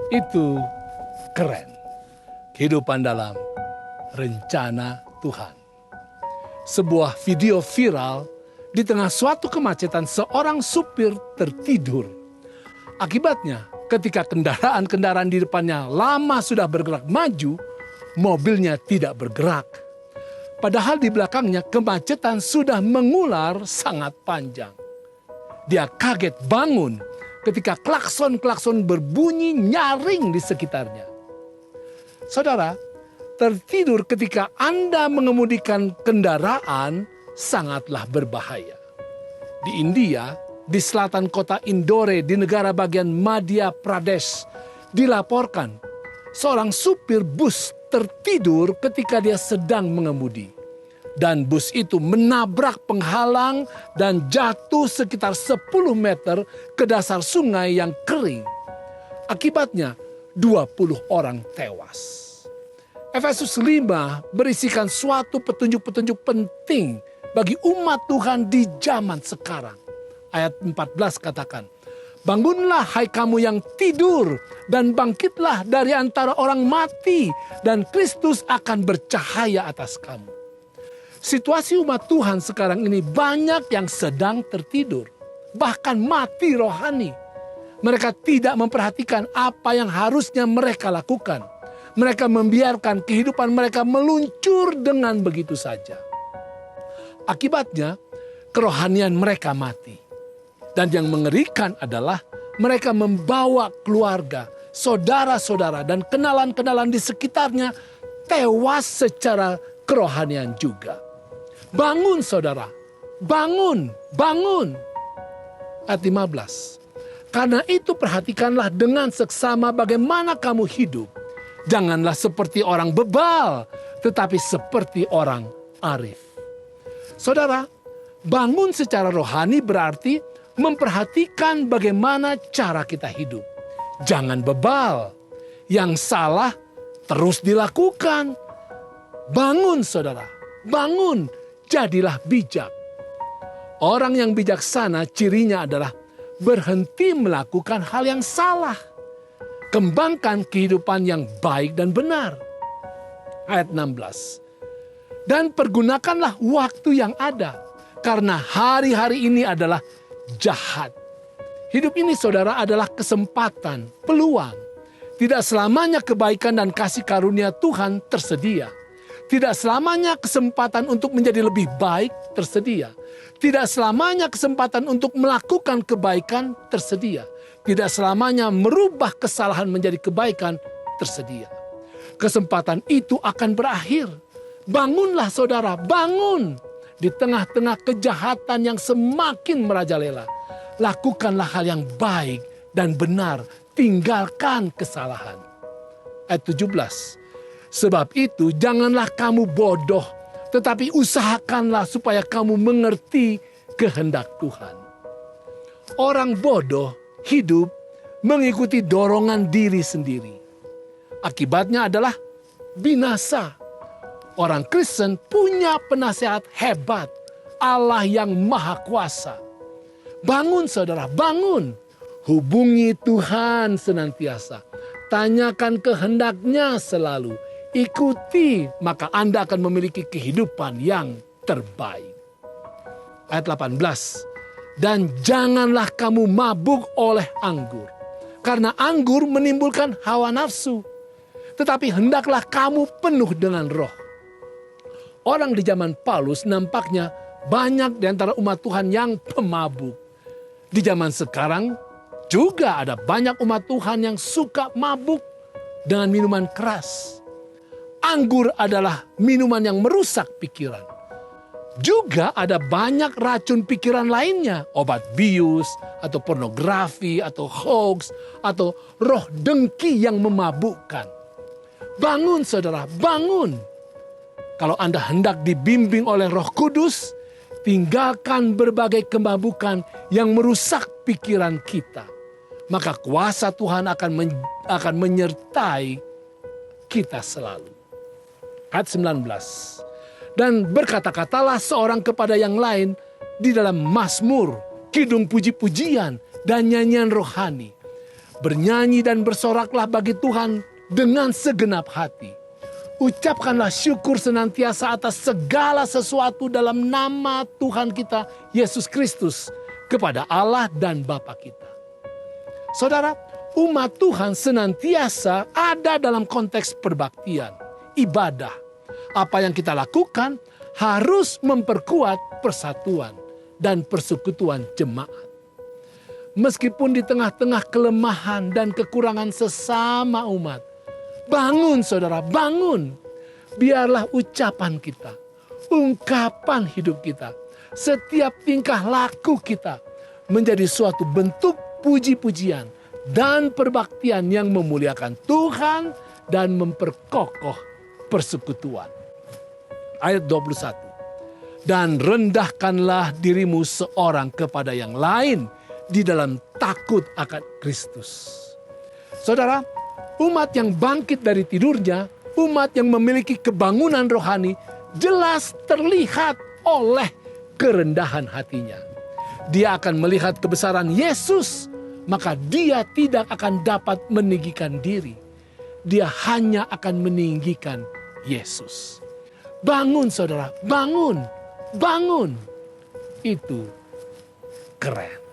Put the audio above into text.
Itu keren. Kehidupan dalam rencana Tuhan. Sebuah video viral di tengah suatu kemacetan seorang supir tertidur. Akibatnya ketika kendaraan-kendaraan di depannya lama sudah bergerak maju, mobilnya tidak bergerak. Padahal di belakangnya kemacetan sudah mengular sangat panjang. Dia kaget bangun ketika klakson-klakson berbunyi nyaring di sekitarnya. Saudara, tertidur ketika Anda mengemudikan kendaraan sangatlah berbahaya. Di India, di selatan kota Indore di negara bagian Madhya Pradesh, dilaporkan seorang supir bus tertidur ketika dia sedang mengemudi. Dan bus itu menabrak penghalang dan jatuh sekitar 10 meter ke dasar sungai yang kering. Akibatnya 20 orang tewas. Efesus 5 berisikan suatu petunjuk-petunjuk penting bagi umat Tuhan di zaman sekarang. Ayat 14 katakan, "Bangunlah hai kamu yang tidur dan bangkitlah dari antara orang mati dan Kristus akan bercahaya atas kamu." Situasi umat Tuhan sekarang ini banyak yang sedang tertidur, bahkan mati rohani. Mereka tidak memperhatikan apa yang harusnya mereka lakukan. Mereka membiarkan kehidupan mereka meluncur dengan begitu saja. Akibatnya, kerohanian mereka mati. Dan yang mengerikan adalah mereka membawa keluarga, saudara-saudara, dan kenalan-kenalan di sekitarnya tewas secara kerohanian juga. Bangun saudara, bangun, bangun. Ayat 15. Karena itu perhatikanlah dengan seksama bagaimana kamu hidup. Janganlah seperti orang bebal, tetapi seperti orang arif. Saudara, bangun secara rohani berarti memperhatikan bagaimana cara kita hidup. Jangan bebal. Yang salah terus dilakukan. Bangun saudara, bangun. Jadilah bijak. Orang yang bijaksana cirinya adalah berhenti melakukan hal yang salah. Kembangkan kehidupan yang baik dan benar. Ayat 16. Dan pergunakanlah waktu yang ada. Karena hari-hari ini adalah jahat. Hidup ini saudara adalah kesempatan, peluang. Tidak selamanya kebaikan dan kasih karunia Tuhan tersedia. Tidak selamanya kesempatan untuk menjadi lebih baik tersedia. Tidak selamanya kesempatan untuk melakukan kebaikan tersedia. Tidak selamanya merubah kesalahan menjadi kebaikan tersedia. Kesempatan itu akan berakhir. Bangunlah saudara, bangun. Di tengah-tengah kejahatan yang semakin merajalela. Lakukanlah hal yang baik dan benar. Tinggalkan kesalahan. Ayat 17. Sebab itu janganlah kamu bodoh, tetapi usahakanlah supaya kamu mengerti kehendak Tuhan. Orang bodoh hidup mengikuti dorongan diri sendiri. Akibatnya adalah binasa. Orang Kristen punya penasehat hebat, Allah yang Maha Kuasa. Bangun saudara, bangun. Hubungi Tuhan senantiasa. Tanyakan kehendaknya selalu. Ikuti, maka Anda akan memiliki kehidupan yang terbaik. Ayat 18. Dan janganlah kamu mabuk oleh anggur. Karena anggur menimbulkan hawa nafsu. Tetapi hendaklah kamu penuh dengan roh. Orang di zaman Paulus nampaknya banyak di antara umat Tuhan yang pemabuk. Di zaman sekarang juga ada banyak umat Tuhan yang suka mabuk dengan minuman keras. Anggur adalah minuman yang merusak pikiran. Juga ada banyak racun pikiran lainnya. Obat bius, atau pornografi, atau hoax, atau roh dengki yang memabukkan. Bangun saudara, bangun. Kalau Anda hendak dibimbing oleh Roh Kudus, tinggalkan berbagai kemabukan yang merusak pikiran kita. Maka kuasa Tuhan akan menyertai kita selalu. Ayat 19. Dan berkata-katalah seorang kepada yang lain di dalam mazmur, kidung puji-pujian, dan nyanyian rohani. Bernyanyi dan bersoraklah bagi Tuhan dengan segenap hati. Ucapkanlah syukur senantiasa atas segala sesuatu dalam nama Tuhan kita, Yesus Kristus, kepada Allah dan Bapa kita. Saudara, umat Tuhan senantiasa ada dalam konteks perbaktian, ibadah. Apa yang kita lakukan harus memperkuat persatuan dan persekutuan jemaat. Meskipun di tengah-tengah kelemahan dan kekurangan sesama umat, bangun saudara, bangun. Biarlah ucapan kita, ungkapan hidup kita, setiap tingkah laku kita menjadi suatu bentuk puji-pujian dan perbaktian yang memuliakan Tuhan dan memperkokoh persekutuan. Ayat 21. Dan rendahkanlah dirimu seorang kepada yang lain di dalam takut akan Kristus. Saudara, umat yang bangkit dari tidurnya, umat yang memiliki kebangunan rohani, jelas terlihat oleh kerendahan hatinya. Dia akan melihat kebesaran Yesus, maka dia tidak akan dapat meninggikan diri. Dia hanya akan meninggikan Yesus. Bangun saudara, bangun, bangun. Itu keren.